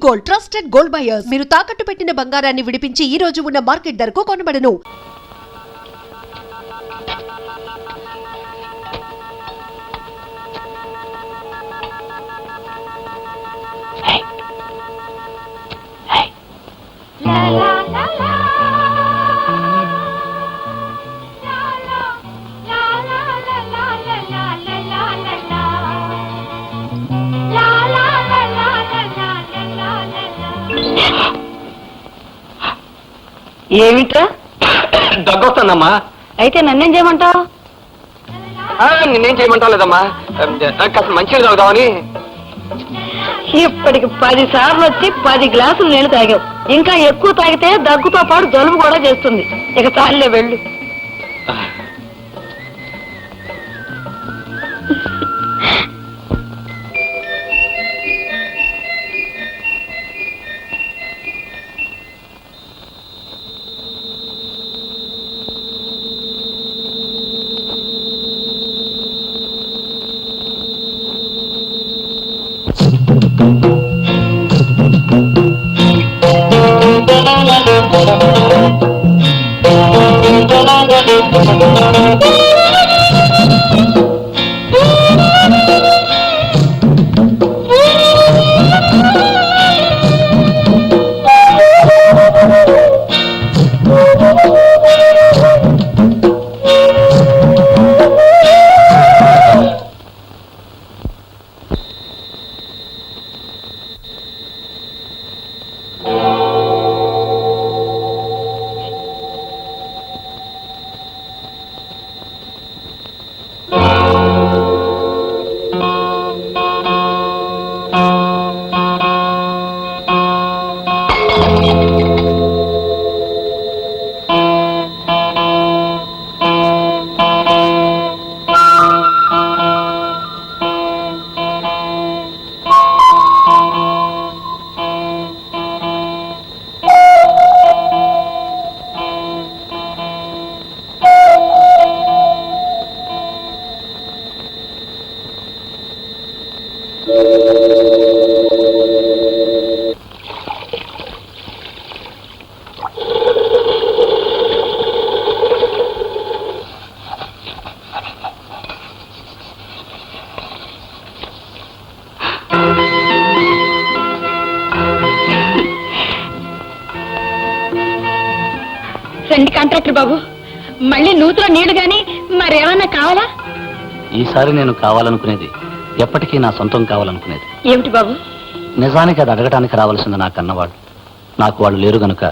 Gold, trusted gold buyers. మీరు తాకట్టు పెట్టిన బంగారాన్ని విడిపించి ఈ రోజు ఉన్న మార్కెట్ ధరకు కొనబడను. ఏమిట్రా దగ్గొస్తుందమ్మా. అయితే నన్నేం చేయమంటావు? నేనేం చేయమంటావు లేదమ్మా, కాస్త మంచిగా తాగుదామని. ఇప్పటికి 10 సార్లు వచ్చి 10 గ్లాసులు నీళ్లు తాగావు. ఇంకా ఎక్కువ తాగితే దగ్గుతో పాటు జలుబు కూడా చేస్తుంది. ఇక చాలులే వెళ్ళు. రండి కాంట్రాక్టర్ బాబు, మళ్ళీ నూతులో నీళ్లు గాని మరేమన్నా కావాలా? ఈసారి నేను కావాలనుకునేది ఎప్పటికీ నా సొంతం కావాలనుకునేది. ఏమిటి బాబు? నిజానికి అది అడగటానికి రావాల్సింది నా కన్నవాడు. నాకు వాళ్ళు లేరు గనుక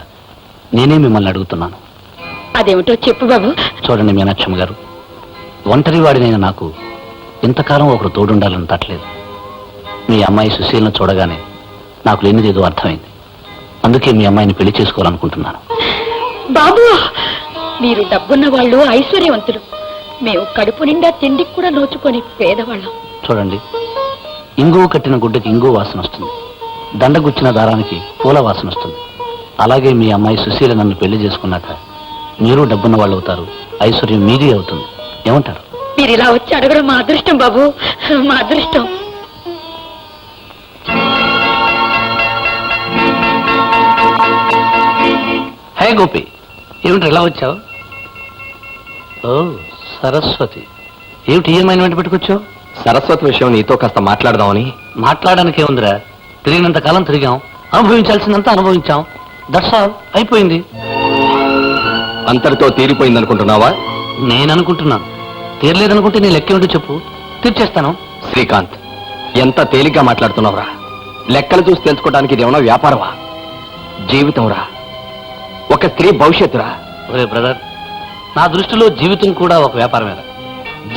నేనే మిమ్మల్ని అడుగుతున్నాను. అదేమిటో చెప్పు బాబు. చూడండి మీనాక్షమ్మ గారు, ఒంటరి వాడినైనా నాకు ఇంతకాలం ఒకరు తోడుండాలని తట్టలేదు. మీ అమ్మాయి సుశీలను చూడగానే నాకు లేనిదేదో అర్థమైంది. అందుకే మీ అమ్మాయిని పెళ్లి చేసుకోవాలనుకుంటున్నాను. బాబు, మీరు డబ్బున్న వాళ్ళు, ఐశ్వర్యవంతులు. మేము కడుపు నిండా తిండికి కూడా నోచుకొని పేదవాళ్ళం. చూడండి, ఇంగువ కట్టిన గుడ్డకి ఇంగువ వాసన వస్తుంది, దండగుచ్చిన దారానికి పూల వాసన వస్తుంది. అలాగే మీ అమ్మాయి సుశీల నన్ను పెళ్లి చేసుకున్నాక మీరు డబ్బున్న వాళ్ళు అవుతారు, ఐశ్వర్యం మీది అవుతుంది. ఏమంటారు? మీరు ఇలా వచ్చి అడగడం మా అదృష్టం బాబు, మా అదృష్టం. హే గోపి, ఏమిటి ఎలా వచ్చావు? ఓ సరస్వతి, ఏమిటి ఏమైనా వెంట పెట్టుకొచ్చావు? సరస్వతి విషయం నీతో కాస్త మాట్లాడదామని. మాట్లాడడానికి ఏముందిరా, తిరిగినంత కాలం తిరిగాం, అనుభవించాల్సిందంతా అనుభవించాం. దట్స్ ఆల్, అయిపోయింది. అంతటితో తీరిపోయింది అనుకుంటున్నావా? నేను అనుకుంటున్నాను. తీరలేదనుకుంటే నీ లెక్కేమిటో చెప్పు, తీర్చేస్తాను. శ్రీకాంత్, ఎంత తేలిగ్గా మాట్లాడుతున్నావురా. లెక్కలు చూసి తెలుసుకోవడానికి ఇది ఏమన్నా వ్యాపారమా? జీవితంరా, ఒక స్త్రీ భవిష్యత్తురా. ఒరే బ్రదర్, నా దృష్టిలో జీవితం కూడా ఒక వ్యాపారమేరా.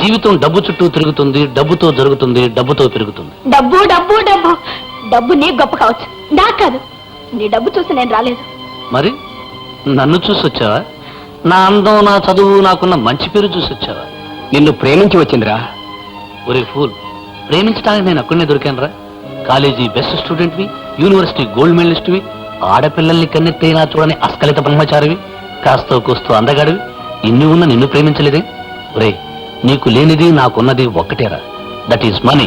జీవితం డబ్బు చుట్టూ తిరుగుతుంది, డబ్బుతో జరుగుతుంది, డబ్బుతో పెరుగుతుంది. డబ్బు డబ్బు డబ్బు డబ్బు నీ గొప్ప కావచ్చు, నాకు కాదు. నీ డబ్బు చూసి నేను రాలేదు. మరి నన్ను చూసి వచ్చావా? నా అందం, నా చదువు, నాకున్న మంచి పేరు చూసి వచ్చావా? నిన్ను ప్రేమించి వచ్చిందిరా. ఒరే ఫూల్, ప్రేమించడానికి నేను అక్కడనే దొరికానురా. కాలేజీ బెస్ట్ స్టూడెంట్వి, యూనివర్సిటీ గోల్డ్ మెడలిస్ట్వి, ఆడపిల్లల్ని కన్నెత్తైనా చూడని అస్కలిత బ్రహ్మచారివి, కాస్తో కూస్తూ అందగాడివి. ఇన్ని ఉన్న నిన్ను ప్రేమించలేదే? ఒరే, నీకు లేనిది నాకున్నది ఒక్కటేరా, దట్ ఈస్ మనీ,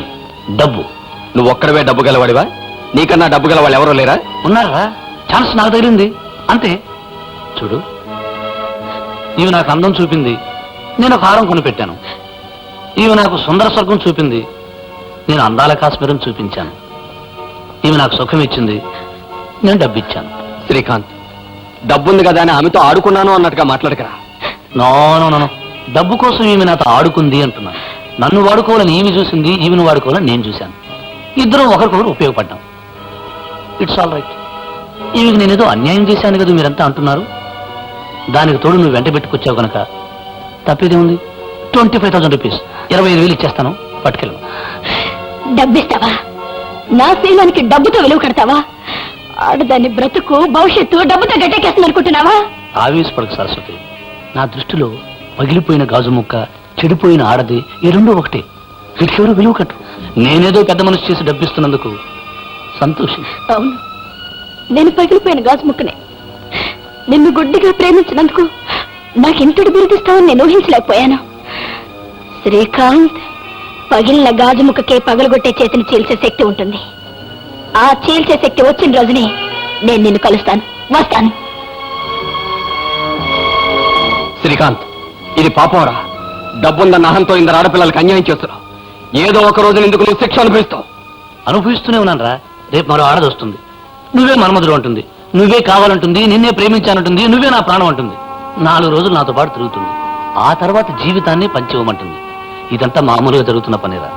డబ్బు. నువ్వు ఒక్కడవే డబ్బు గలవాడివా? నీకన్నా డబ్బు గల వాళ్ళు ఎవరూ లేరా? ఉన్నారా? ఛాన్స్ నాకు తగిలింది అంతే. చూడు, నీవు నాకు అందం చూపింది, నేను ఒక హారం కొనిపెట్టాను. ఈమె నాకు సుందర స్వర్గం చూపింది, నేను అందాల కాశ్మీరం చూపించాను. ఈమె నాకు సుఖం ఇచ్చింది, నేను డబ్బిచ్చాను. శ్రీకాంత్, డబ్బుంది కదా అని ఆమెతో ఆడుకున్నాను అన్నట్టుగా మాట్లాడకరా. నో నో నో, డబ్బు కోసం ఈమె నాతో ఆడుకుంది అంటున్నాను. నన్ను వాడుకోవాలని ఈమె చూసింది, ఈమెను వాడుకోవాలని నేను చూశాను. ఇద్దరం ఒకరికొకరు ఉపయోగపడ్డాం. It's all right. ఈమెకి నేనేదో అన్యాయం చేశాను కదా మీరంతా అంటున్నారు. దానికి తోడు నువ్వు వెంట పెట్టుకొచ్చావు కనుక తప్పేదేముంది? 25,000 రూపీస్, 25,000 ఇచ్చేస్తాను, పట్టుకెళ్ళు. డబ్బిస్తావా? నా శీలానికి డబ్బుతో విలువ కడతావా? ఆడదాన్ని బ్రతుకు భవిష్యత్తు డబ్బుతో గట్టెక్కేస్తుంది అనుకుంటున్నావా? ఆవేశపడకు సరస్వతి. నా దృష్టిలో పగిలిపోయిన గాజు ముక్క, చెడిపోయిన ఆడది, ఈ రెండూ ఒకటే. వీటికెవరు విలువ కట్టు. నేనేదో పెద్ద మనసు చేసి డబ్బిస్తున్నందుకు సంతోషం. అవును, నేను పగిలిపోయిన గాజు ముక్కనే. నిన్ను గుడ్డిగా ప్రేమించినందుకు నాకెంతటి బిరుదిస్తావని నేను ఊహించలేకపోయాను. శ్రీకాంత్, పగిలిన గాజు ముక్కకే పగలగొట్టే చేతిని చీల్చే శక్తి ఉంటుంది. ఆ చీల్చే శక్తి వచ్చిన రోజునే నేను నిన్ను కలుస్తాను, వస్తాను. శ్రీకాంత్, ఇది పాపంరా. డబ్బుందన్న అహంతో ఇందరు ఆడపిల్లలకు అన్యాయం చేస్తున్నావు. ఏదో ఒక రోజు ఎందుకు నువ్వు శిక్ష అనుభవిస్తావు. అనుభవిస్తూనే ఉన్నాను రా. రేపు మరో ఆడది వస్తుంది, నువ్వే మన్మధుడు అంటుంది, నువ్వే కావాలంటుంది, నిన్నే ప్రేమించానంటుంది, నువ్వే నా ప్రాణం అంటుంది. 4 రోజులు నాతో పాటు తిరుగుతుంది. ఆ తర్వాత జీవితాన్ని పంచివ్వమంటుంది. ఇదంతా మామూలుగా జరుగుతున్న పనిరా.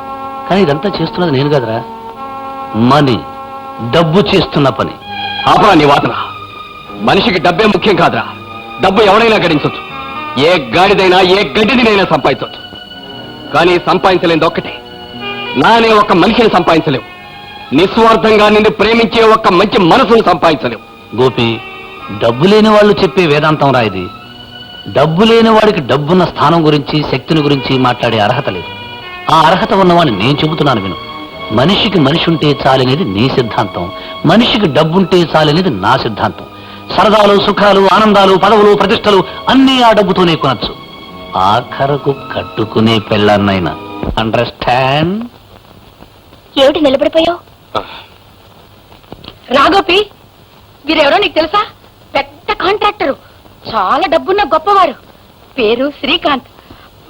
కానీ ఇదంతా చేస్తున్నది నేను కదరా. మనీ, డబ్బు చేస్తున్న పని. ఆపరా నీ వాదన. మనిషికి డబ్బే ముఖ్యం కాదురా. డబ్బు ఎవడైనా గడించవచ్చు. ఏ గాడిదైనా ఏ గడ్డిదినైనా సంపాదించవచ్చు. కానీ సంపాదించలేనిది ఒక్కటే, నానే ఒక్క మనిషిని సంపాదించలేవు. నిస్వార్థంగా నిన్ను ప్రేమించే ఒక్క మంచి మనసును సంపాదించలేవు. గోపి, డబ్బు లేని వాళ్ళు చెప్పే వేదాంతం రా ఇది. డబ్బు లేని వాడికి డబ్బున్న స్థానం గురించి, శక్తిని గురించి మాట్లాడే అర్హత లేదు. ఆ అర్హత ఉన్నవాడిని నేను చెబుతున్నాను విను. మనిషికి మనిషి ఉంటే చాలనేది నీ సిద్ధాంతం, మనిషికి డబ్బుంటే చాలనేది నా సిద్ధాంతం. సరదాలు, సుఖాలు, ఆనందాలు, పదవులు, ప్రతిష్టలు అన్నీ ఆ డబ్బుతోనే కొనొచ్చు. ఆఖరకు కట్టుకునే పెళ్ళన్నైనా. అండర్స్టాండ్? ఏమిటి నిలబడిపోయావు? రాగోపి, వీరెవరో నీకు తెలుసా? పెద్ద కాంట్రాక్టరు, చాలా డబ్బున్న గొప్పవారు. పేరు శ్రీకాంత్.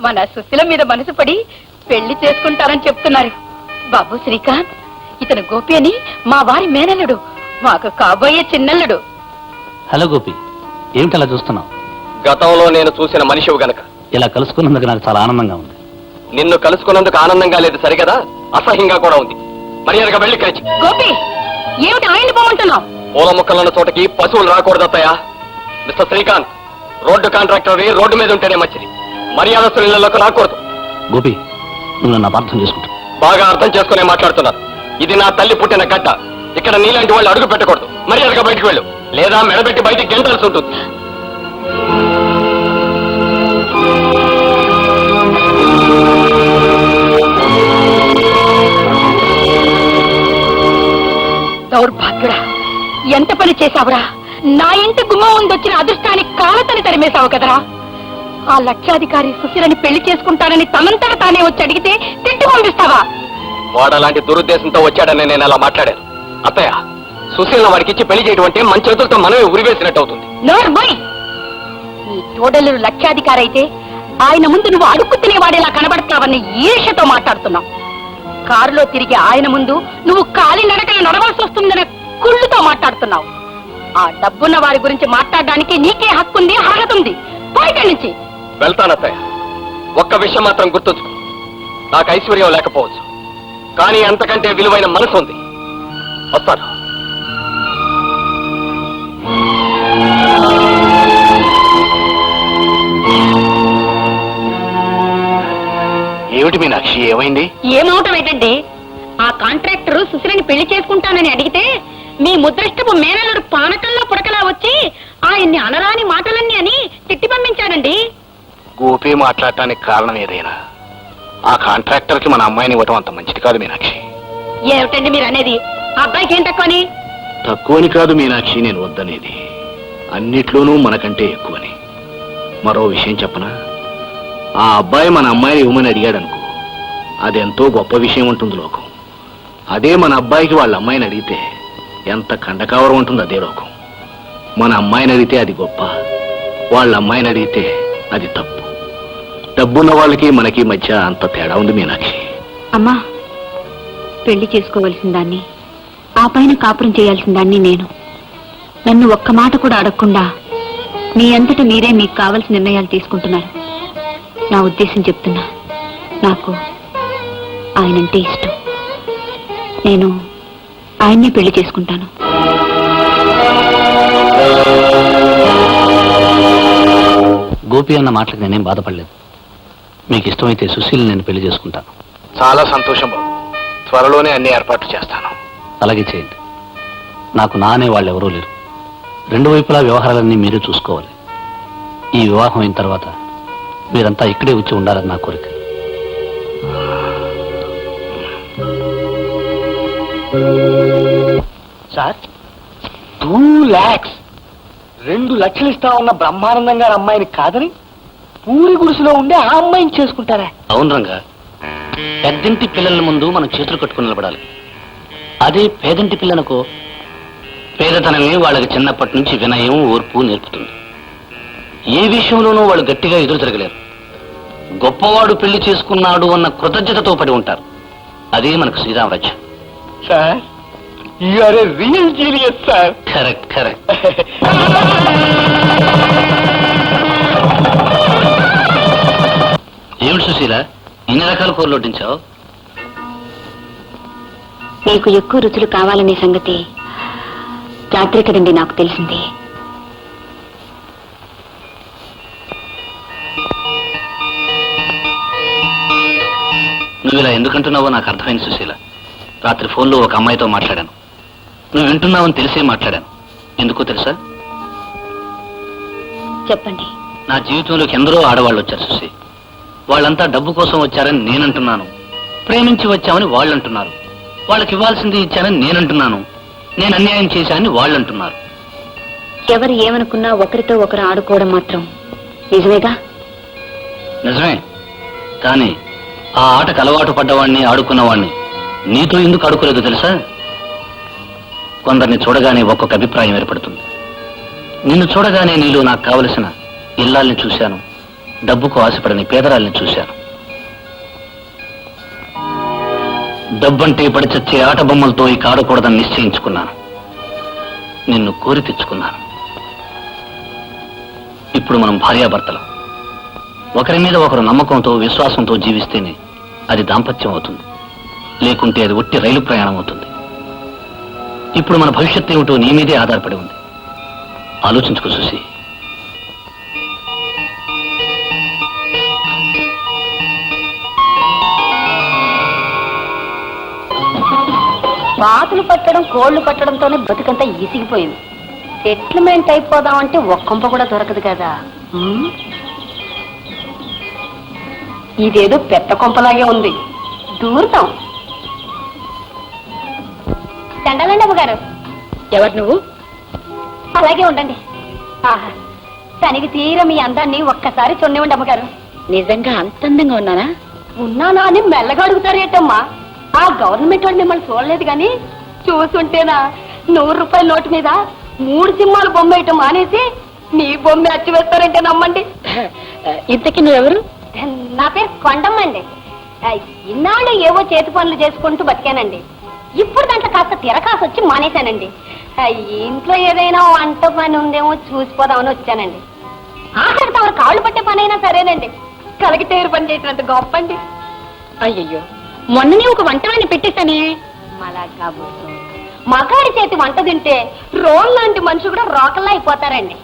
మన సుశీల మీద మనసు పడి పెళ్లి చేసుకుంటారని చెప్తున్నారు. బాబు శ్రీకాంత్, ఇతను గోపి అని మా వారి మేనల్లుడు, మాకు కాబోయే చిన్నల్లుడు. హలో గోపి, ఏమిటి అలా చూస్తున్నావు? గతంలో నేను చూసిన మనిషివి గనక ఇలా కలుసుకున్నందుకు నాకు చాలా ఆనందంగా ఉంది. నిన్ను కలుసుకున్నందుకు ఆనందంగా లేదు సరిగదా, అసహ్యంగా కూడా ఉంది. మర్యాదగా వెళ్ళి కలిసి. గోపి, ఏమిటి ఆయన పోమంటున్నావు? పూల మొక్కలున్న చోటకి పశువులు రాకూడదత్తయ్యా. Mister Srikanth, road contractor road మీద ఉంటేనే మంచిది. మర్యాదస్తుల ఇళ్లలోకి రాకూడదు. గోపి, నువ్వు నన్ను అపార్థం చేసుకుంటావు. బాగా అర్థం చేసుకునే మాట్లాడుతున్నారు. ఇది నా తల్లి పుట్టిన గడ్డ. ఇక్కడ నీలాంటి వాళ్ళు అడుగు పెట్టకూడదు. మర్యాదగా బయటకు వెళ్ళు, లేదా మెడబెట్టి బయటికి గెంటాల్సి ఉంటుంది. దౌర్భాగ్యుడా, ఎంత పని చేశావురా? నా ఇంటి గుమ్మం ముందొచ్చిన అదృష్టానికి కాలతని తరిమేశావు కదరా. ఆ లక్షాధికారి సుశీలని పెళ్లి చేసుకుంటానని తనంతట తానే వచ్చి అడిగితే తిట్టి పంపిస్తావా? వాడలాంటి దురుద్దేశంతో వచ్చాడని నేను అలా మాట్లాడాను. అత్తయ్య, సుశీలను వాడికి ఇచ్చి పెళ్లి చేయడం అంటే మన చేతులతో మనమే ఉరివేసినట్టు అవుతుంది. నోర్బోయ్, నీ తోడలు లక్షాధికారి అయితే ఆయన ముందు నువ్వు అడుక్కు తినేవాడేలా కనబడతావని ఈర్ష్యతో మాట్లాడుతున్నావు. కారులో తిరిగి ఆయన ముందు నువ్వు కాలి నడకలు నడవలసి వస్తుందనే కుళ్ళుతో మాట్లాడుతున్నావు. ఆ డబ్బున్న వారి గురించి మాట్లాడడానికి నీకే హక్కు ఉంది, అర్హత ఉంది. బయట నుంచి వెళ్తానత్తయ్య. ఒక్క విషయం మాత్రం గుర్తుంచుకో, నాకు ఐశ్వర్యం లేకపోవచ్చు, కానీ అంతకంటే విలువైన మనసు ఉంది. వస్తాను. ఏమిటి మీనాక్షి, ఏమైంది? ఏమవటం ఏంటండి? ఆ కాంట్రాక్టర్ సుశీలని పెళ్లి చేసుకుంటానని అడిగితే మీ ముద్రష్టపు మేనల్లుడు పానకంలో పుడకలా వచ్చి ఆయన్ని అనరాని మాటలన్నీ అని తిట్టి పంపించాడండి. గోపి మాట్లాడటానికి కారణం ఏదైనా ఆ కాంట్రాక్టర్ కి మన అమ్మాయిని ఇవ్వటం అంత మంచిది కాదు మీనాక్షి. ఏమిటండి మీరు అనేది? ఆ అబ్బాయికి ఏం తక్కువని? తక్కువని కాదు మీనాక్షి నేను వద్దనేది, అన్నిట్లోనూ మనకంటే ఎక్కువని. మరో విషయం చెప్పనా, ఆ అబ్బాయి మన అమ్మాయిని ఇవ్వమని అడిగాడనుకో, అదెంతో గొప్ప విషయం ఉంటుంది లోకం. అదే మన అబ్బాయికి వాళ్ళ అమ్మాయిని అడిగితే ఎంత కండకావరం ఉంటుంది అదే లోకం. మన అమ్మాయిని అడిగితే అది గొప్ప, వాళ్ళ అమ్మాయిని అడిగితే అది తప్పు. డబ్బున్న వాళ్ళకి మనకి మధ్య అంత తేడా ఉంది మీనాక్షి. అమ్మా, పెళ్లి చేసుకోవలసిన దాన్ని, ఆ పైన కాపురం చేయాల్సిన దాన్ని నేను. నన్ను ఒక్క మాట కూడా అడగకుండా మీ అంతటా మీరే మీకు కావలసిన నిర్ణయాలు తీసుకుంటున్నారు. నా ఉద్దేశం చెప్తున్నా, నాకు ఆయనంటే ఇష్టం. నేను ఆయన్నే పెళ్లి చేసుకుంటాను. గోపి అన్న మాటలకు నేనేం బాధపడలేదు. మీకు ఇష్టమైతే సుశీల్ నేను పెళ్లి చేసుకుంటాను. చాలా సంతోషం బాబు. త్వరలోనే అన్ని ఏర్పాట్లు చేస్తాను. అలాగే చేయండి. నాకు నానే వాళ్ళు ఎవరూ లేరు. రెండు వైపులా వ్యవహారాలన్నీ మీరే చూసుకోవాలి. ఈ వివాహం అయిన తర్వాత మీరంతా ఇక్కడే వచ్చి ఉండాలని నా కోరిక. సార్, 2 lakhs 2 లక్షలు ఇస్తా ఉన్న బ్రహ్మానందం గారి అమ్మాయిని కాదని పూరి గుడిసెలో ఉండే ఆ అమ్మాయిని చేసుకుంటారా? అవును రంగా, పెద్దింటి పిల్లల ముందు మనం చేతులు కట్టుకుని నిలబడాలి. అదే పేదంటి పిల్లలకు పేదతనమే వాళ్ళకి చిన్నప్పటి నుంచి వినయం, ఓర్పు నేర్పుతుంది. ఏ విషయంలోనూ వాళ్ళు గట్టిగా ఎదురు తిరగలేరు. గొప్పవాడు పెళ్లి చేసుకున్నాడు అన్న కృతజ్ఞతతో పడి ఉంటారు. అదే మనకు శ్రీరామరాజ్యం. Sir, you are a real genius sir. Correct correct. ఏమిటి సుశీల, ఇన్ని రకాల కూరలు వడ్డించావు? మీకు ఎక్కువ రుచులు కావాలనే సంగతి రాత్రి కదండి నాకు తెలిసింది. నువ్వు ఇలా ఎందుకంటున్నావో నాకు అర్థమైంది సుశీల. రాత్రి ఫోన్లో ఒక అమ్మాయితో మాట్లాడాను. నువ్వు వింటున్నావని తెలిసే మాట్లాడాను. ఎందుకో తెలుసా? చెప్పండి. నా జీవితంలోకి ఎందరో ఆడవాళ్ళు వచ్చారు సుశీ. వాళ్ళంతా డబ్బు కోసం వచ్చారని నేనంటున్నాను. ప్రేమించి వచ్చామని వాళ్ళు అంటున్నారు. వాళ్ళకి ఇవ్వాల్సింది ఇచ్చానని నేనంటున్నాను. నేను అన్యాయం చేశానని వాళ్ళు అంటున్నారు. ఎవరు ఏమనుకున్నా ఒకరితో ఒకరు ఆడుకోవడం మాత్రం నిజమేగా? నిజమే. కానీ ఆ ఆటకు అలవాటు పడ్డవాణ్ణి, ఆడుకున్నవాణ్ణి నీతో ఎందుకు ఆడుకోలేదు తెలుసా? కొందరిని చూడగానే ఒక్కొక్క అభిప్రాయం ఏర్పడుతుంది. నిన్ను చూడగానే నీలో నాకు కావలసిన ఇల్లాల్ని చూశాను, డబ్బుకు ఆశపడని పేదరాల్ని చూశాను. డబ్బంటే పడి చచ్చే ఆట బొమ్మలతో ఇక ఆడకూడదని నిశ్చయించుకున్నాను. నిన్ను కోరి తెచ్చుకున్నాను. ఇప్పుడు మనం భార్యాభర్తలం. ఒకరి మీద ఒకరు నమ్మకంతో, విశ్వాసంతో జీవిస్తేనే అది దాంపత్యం అవుతుంది. లేకుంటే అది ఒట్టి రైలు ప్రయాణం అవుతుంది. ఇప్పుడు మన భవిష్యత్తు ఏమిటో నీ మీదే ఆధారపడి ఉంది. ఆలోచించుకో సుశీ. బాతులు పట్టడం, కోళ్లు పట్టడంతోనే బతుకంతా ఈసిగిపోయింది. సెటిల్మెంట్ అయిపోదామంటే ఒక్కంప కూడా దొరకదు కదా. ఇదేదో పెద్ద కొంపలాగే ఉంది. దూరుతాం. దండాలండి అమ్మగారు. ఎవరు నువ్వు? అలాగే ఉండండి. ఆహా, తనకి తీర మీ అందాన్ని ఒక్కసారి చూడనివ్వండి అమ్మగారు. నిజంగా అంత అందంగా ఉన్నానా? ఉన్నానా అని మెల్లగా అడుగుతారేటమ్మా. ఆ గవర్నమెంట్ వాడు మిమ్మల్ని చూడలేదు కానీ చూసుంటేనా 100 రూపాయల నోటు మీద 3 సింహాలు బొమ్మ వేయటం మానేసి మీ బొమ్మ అచ్చి వేస్తారంటే నమ్మండి. ఇంతకీ నువ్వెవరు? నా పేరు కొండమ్మ అండి. ఇన్నాళ్ళు ఏవో చేతి పనులు చేసుకుంటూ బతికానండి. ఇప్పుడు దాంట్లో కాస్త తిరకాసు వచ్చి మానేశానండి. ఇంట్లో ఏదైనా వంట పని ఉందేమో చూసిపోదామని వచ్చానండి. ఆఖరికి తమరు కాళ్ళు పట్టే పని అయినా సరేనండి. కలిగితేరు పని చేసినంత గొప్ప అండి. అయ్యయ్యో, మొన్ననే ఒక వంటవాడిని పెట్టేశానే. మళ్ళా కాబోతు మగాడి చేతి వంట తింటే రోల్ లాంటి మనిషి కూడా రోకల్లా అయిపోతారండి.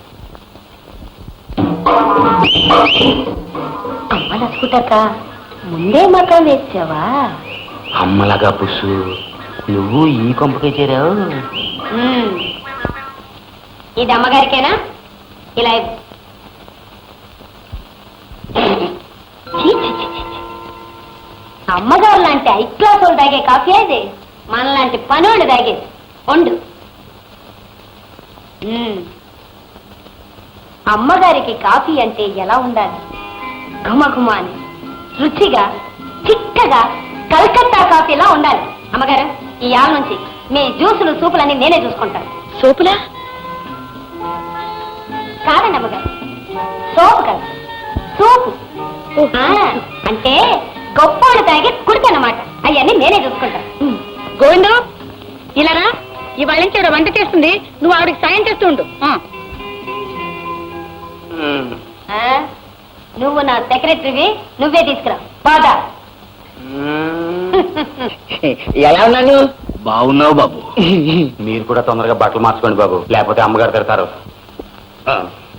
అమ్మ నచ్చుకుంటాక ముందే మకాం వేసావా? అమ్మలాగా పుస్సు, నువ్వు ఈ కొంపకే చేరావు. ఇది అమ్మగారికేనా? ఇలా అమ్మగారు లాంటి హై క్లాస్ వాళ్ళు తాగే కాఫీ అది మనలాంటి పనోళ్ళు తాగేది. వండు. అమ్మగారికి కాఫీ అంటే ఎలా ఉండాలి? ఘుమఘుమ అని, రుచిగా, చిక్కగా, కలకత్తా కాఫీలా ఉండాలి. అమ్మగారు, ఈ ఆల నుంచి మీ జ్యూసులు సూపులన్నీ నేనే చూసుకుంటాను. సూపులా? కాదండి అమ్మగారు, సోపు కాదు, సూపు. అంటే గొప్పోళ్ళు తాగి కుడికన్నమాట. అవన్నీ నేనే చూసుకుంటాను. గోవిందు, ఇలారా, ఇవాళ నుంచి ఆవిడ వంట చేస్తుంది, నువ్వు ఆవిడకి సాయం చేస్తూ ఉండు. నువ్వు నా సెక్రటరీవి, నువ్వే తీసుకురా. బాగా ఎలా ఉన్నాను? బాగున్నావు బాబు. మీరు కూడా తొందరగా బట్టలు మార్చుకోండి బాబు, లేకపోతే అమ్మగారు తిడతారు.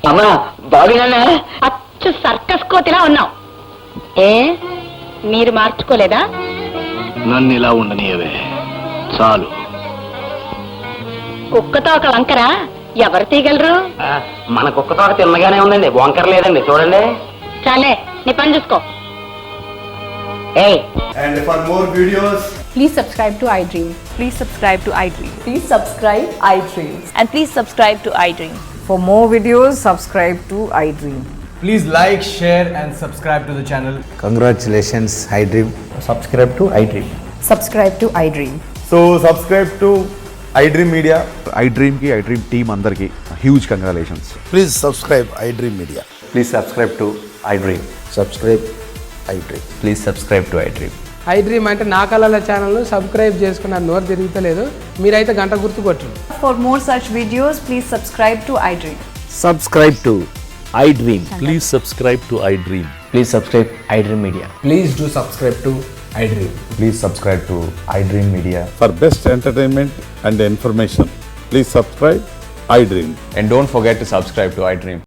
అమ్మా బాగున్నానా? అచ్చు సర్కస్ కోతిలా ఉన్నావు. ఏ మీరు మార్చుకోలేదా? నన్ను ఇలా ఉండనియవే చాలు. కుక్కతో ఒక వంకరా ఎవరు తీయగలరు? మన కుక్క తోట తిన్నగానే ఉందండి, వంకర లేదండి, చూడండి. చాలే, నీ పని చూసుకో. ఏయ్, And for more videos, Please subscribe to iDream. Please subscribe to iDream. Please subscribe iDream. And please subscribe to iDream. For more videos, subscribe to iDream. please like, share, and subscribe to the channel. Congratulations, iDream. Subscribe to iDream. Subscribe to iDream. So subscribe to iDream Media. iDream ki iDream team andarki huge congratulations. Please subscribe iDream Media. Please subscribe to iDream. Subscribe iDream. Please subscribe to iDream. iDream అంటే నా కళల ఛానల్ను subscribe చేసుకున్న నోరు తిరుగుతలేదు. మీరైతే గంట గుర్తు కొట్టండి. For more such videos, please subscribe to iDream. Subscribe to iDream. Please subscribe to iDream. Please subscribe iDream Media. Please do subscribe to iDream. Please subscribe to iDream Media. For best entertainment and information, please subscribe iDream. And don't forget to subscribe to iDream.